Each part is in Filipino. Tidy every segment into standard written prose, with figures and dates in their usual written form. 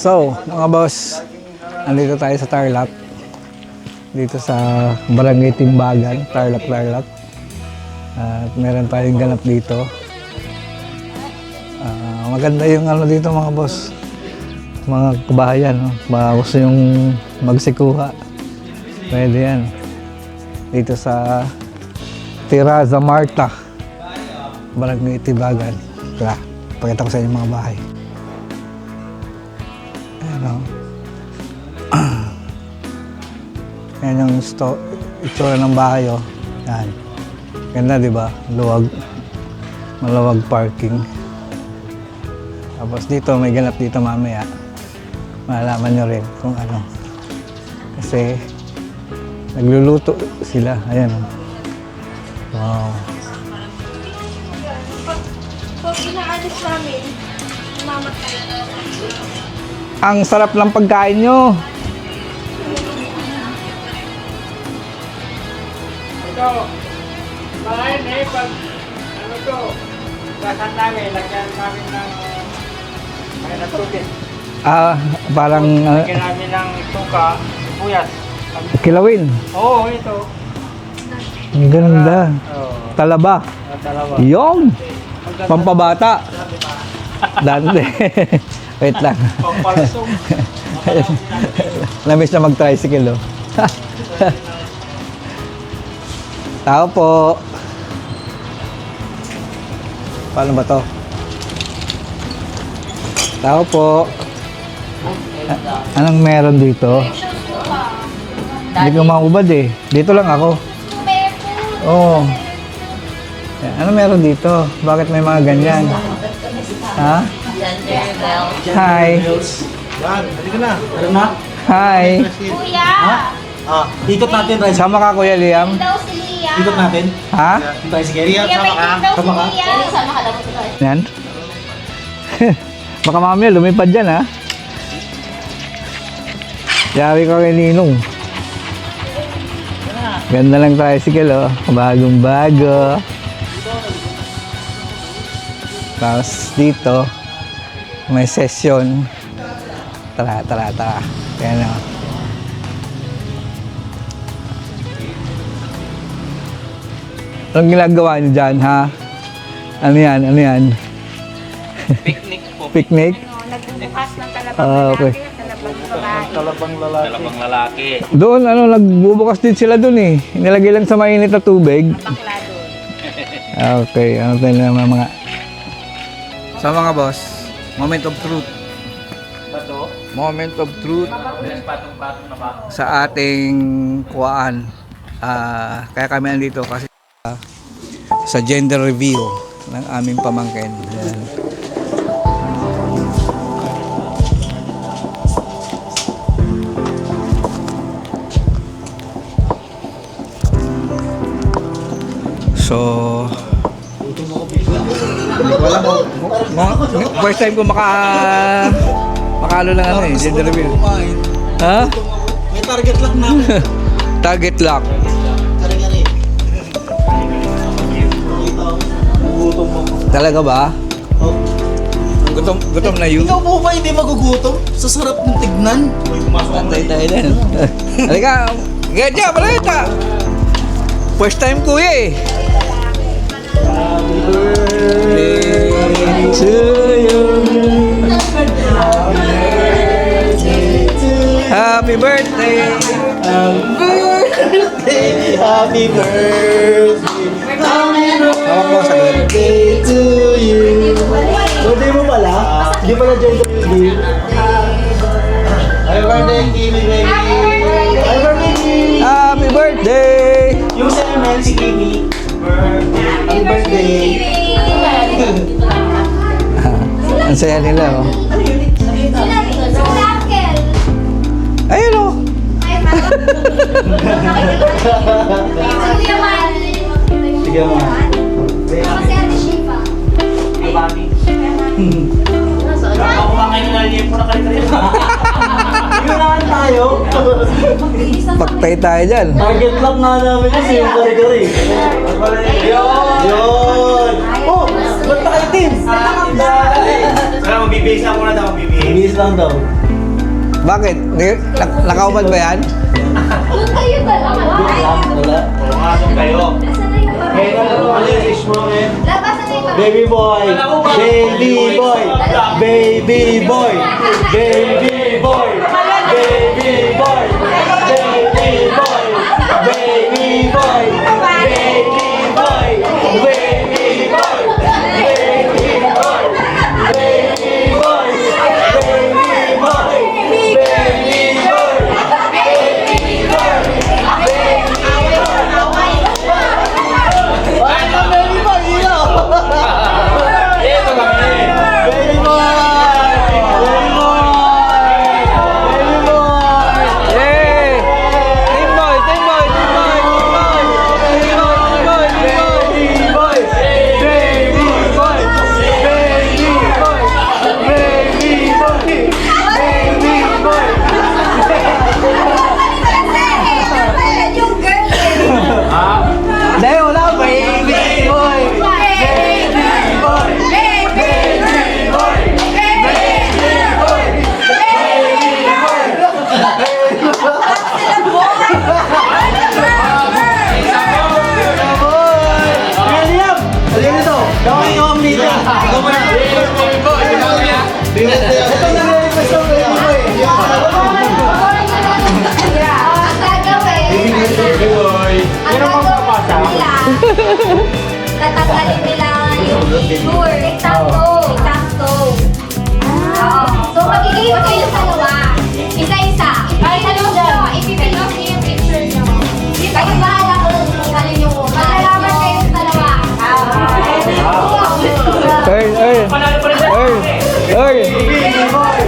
So, mga boss, andito tayo sa Tarlac. Dito sa Barangay Timbagan, Tarlac. At meron tayong ganap dito. Maganda yung ano dito mga boss. Mga kabahayan, no? Baka gusto yung magsikuha. Pwede yan. Dito sa Tiraza Marta, Barangay Timbagan. Tara, pakita ko sa inyo mga bahay. Ayan o. Yan yung itsura ng bahay o. Yan. Ganda diba? Luwag. Malawag parking. Tapos dito, may ganap dito mamaya. Malalaman nyo rin kung ano. Kasi nagluluto sila. Ayan o. Wow. Pag inaalis namin, mamatay. Ang sarap ng pagkain nyo. Ito, bahay na pag ano to, kasan namin, lagyan namin ng may natugin. Parang Lagyan namin ng tuka, puyas. kilawin. Oo, ito. Ang ganda. Oo, Talaba. talawa. Yung pampabata. Dante. Wait lang. Pampalsong. Namiss na mag-tricycle, oh. Tao po. Paano ba to? Tao po. Anong meron dito? Hindi ko maubad eh. Dito lang ako. Oo. Ano meron dito? Bakit may mga ganyan? Ha? Hi. Yan, halika na. Tara na. Hi. Kuya! Ikot natin, Rice. Sama ka, Kuya Liam? Daw si Lia. Ikot natin. Ha? Yung tricycle. Kuya, may daw si Sama ka. Lia. Sama ka daw si Yan. Baka mamaya lumipad dyan, ha? Yari ka kay Ninong. Ganda lang tricycle, oh. Bagong bago. Tapos dito, may session. Tara. Yan, oh. Anong ginagawa niyo dyan, ha? Ano yan? Picnic po. Picnic? Nagbubukas ng talabang Okay. talabang babae. Talabang lalaki. Doon, nagbubukas din sila doon eh. Nilagay lang sa mainit na tubig. Bakla doon. Okay, ano tayo naman mga... So mga boss, moment of truth. Bato. Moment of truth Patong-patong na ba? sa ating kuwaan. Kaya kami nandito kasi sa gender review ng aming pamangkin. Ayan. So, hindi ko alam. First time ko makalo lang ano eh, gender reveal. Ha? May target lang na. Target lock. Kari-kari. Gutom mo. Talaga ba? Oh. Gutom na yun. Ikaw po ba hindi magugutom? Sa sarap ng tignan. Antay tayo din. Halika, ganyan, balita. First time kuya eh. Happy birthday to you. Happy birthday. Happy birthday. Hawak mo sa gawin. Birthday to you. Birthday mo pala? Hindi pala gender reveal. Happy birthday, Kimi baby. Happy birthday, Kimi. Happy birthday. Yung sa ML si Kimi. Happy birthday. Ang saya nila oh. Ayun oh. Sige mo. Ako ba kayo nalilipo na kayo? Yunahan tayo. Pagtay tayo dyan. Target lang nga namin kasi yung kari-kari. Yun! Oh! Ba't na kayo team? Wala, magbibihis lang muna daw, magbibihis. Bihis lang daw. Bakit? Nakaubad ba yan? Doon kayo dalawa. Wala. Pumasok kayo. Nasaan na yung babae? Labasan na yung babae. Baby boy! Baby boy! Baby boy! Baby boy! Baby boy! Baby boy! Baby boy! Baby boy! Baby boy! Baby boy! Baby boy! Baby boy! Baby boy! Ay, baby boy! Ilo! Ito kami. Baby boy! Baby boy! Baby boy! Yay! Team boy! Team boy! Team boy! Team boy! Team boy! Team boy! Team boy! Baby boy! Baby boy! Baby boy! Yung girl eh. Hindi, wala. Baby boy! Baby boy! Baby boy! William! Halika dito. Gawin yung omnito. Ikaw muna. Baby boy. Ito na request ng baby boy. Ang gagawin. Baby boy. Ang gagawin nila. Tatanggalin nila yung sure. Eksakto. Eksakto. Oo. So magiging kayo dalawa. Isa-isa. Ay, alam nyo, ipipin off niyo yung picture nyo. Kayo bahala kung alin yung una. Maglalaban kayo sa dalawa. Hey! Hey! Hey! Hey! Baby boy!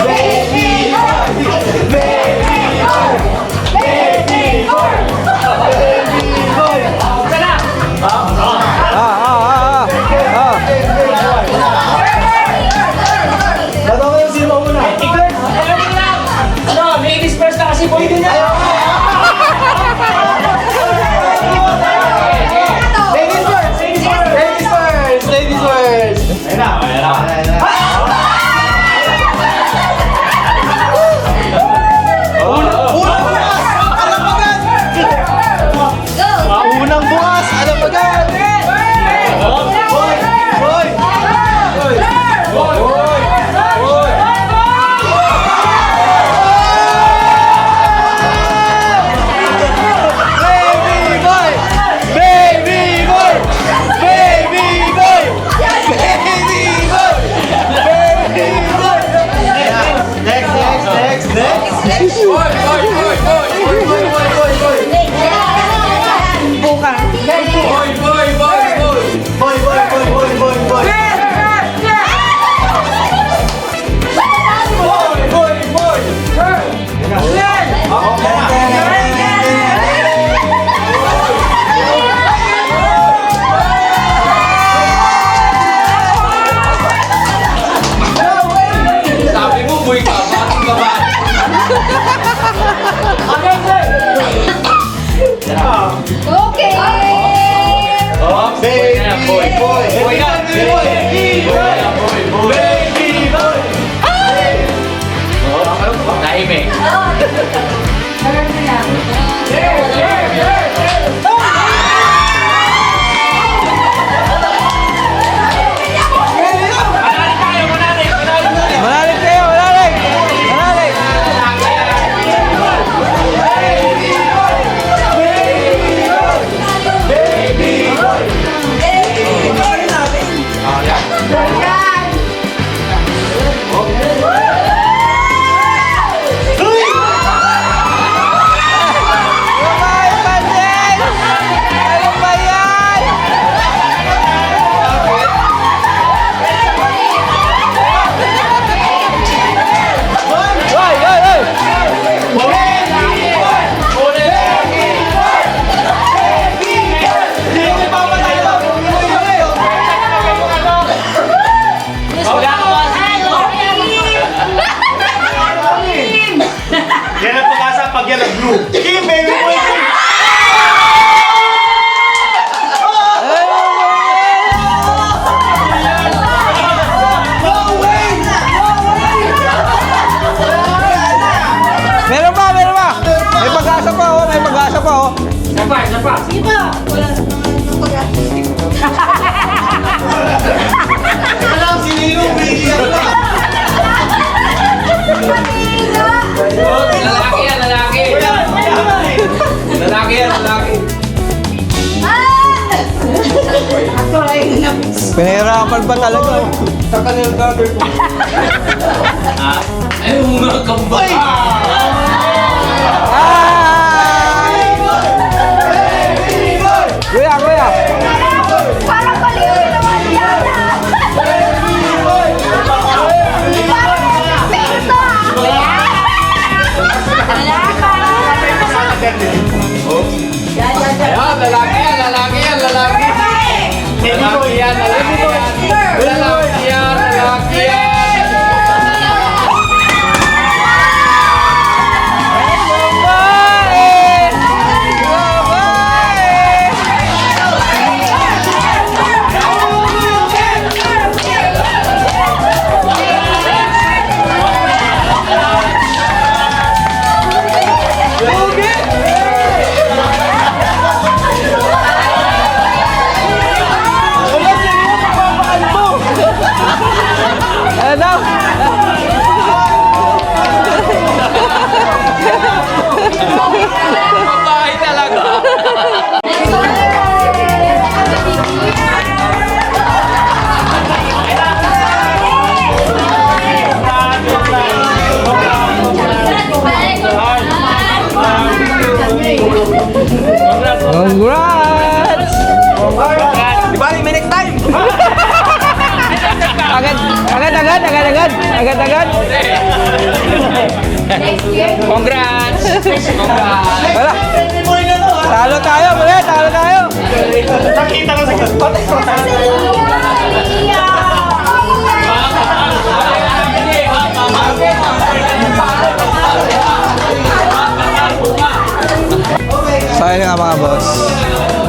Baby boy! Baby boy! Baby boy! Baby boy! Bato ko yung sino muna. Ano, ladies first na kasi boy din yan. Ladies first! Ladies first! Ladies first! Ayun na, ayun na. Unang bukas! Alam agad! Go! Unang bukas! Alam agad! Boy! Boy! Baby boy! Baby boy! Baby boy! Baby boy! Baby boy! Next! Boy, boy, boy, boy. Boy! Buka! Boy, boy, boy, boy. Boy, boy. Sabi mo, boy ka, bakit ka ba? Okay! Oh, Baby boy, boy. Boy ka, Baby boy! Boy ka, boy, boy. Baby boy! Oh, ano ba? Tahimik. Turn mo lang. Manali tayo, manali, manali tayo. Manalig kayo! Manalig! Manalig! Baby boy! Yan! Uy! Isa pa, isa pa. Alam, si Ninong bigyan ka. Lalaki yan, lalaki. Lalaki yan, lalaki. Pinahirapan pa talaga. Oh. Sa kanil gather ko. Ay, mga kambay. Ay! Kuya, kuya. Parang maliit naman yan ah. Parang nag-peso ah. Ayan, lalaki yan, lalaki yan, lalaki. Lalaki yan, lalaki yan. Lalaki yan, lalaki yan. Ano daw? Babae talaga. Congrats! Di ba, may next time? Agad. Congrats! Congrats! Wala. Talo tayo, muli. Talo tayo. Nakita ko sa patay ko. So ayun nga mga boss,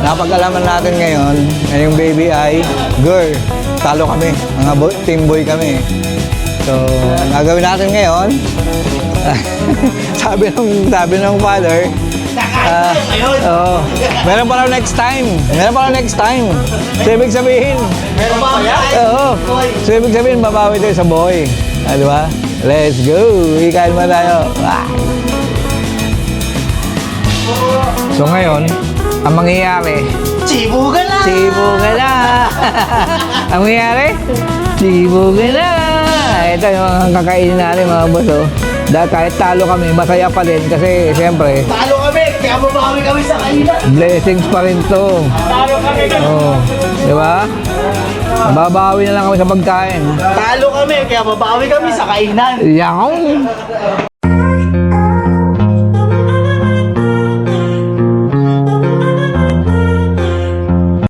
napag-alaman natin ngayon na yung baby ay girl. Talo kami, mga team boy kami. So, ang gagawin natin ngayon, sabi ng father, meron pa raw next time. So, ibig sabihin, Meron pa yan? oo. So, ibig sabihin, babawi tayo sa boy. Ah, di ba? Let's go! Ikain mo tayo. Ah. So, ngayon, ang mangyayari, Chibugan na! Chibugan na! Ang mangyayari? Chibugan na! Ito yung mga kakainin natin mga boss. Oh. Dahil kahit talo kami, masaya pa din kasi siyempre, Talo kami, kaya mabawi kami sa kainan. blessings pa rin to. Talo kami. Oh, di ba? Babawi na lang kami sa pagkain. Talo kami, kaya mabawi kami sa kainan. Yaw!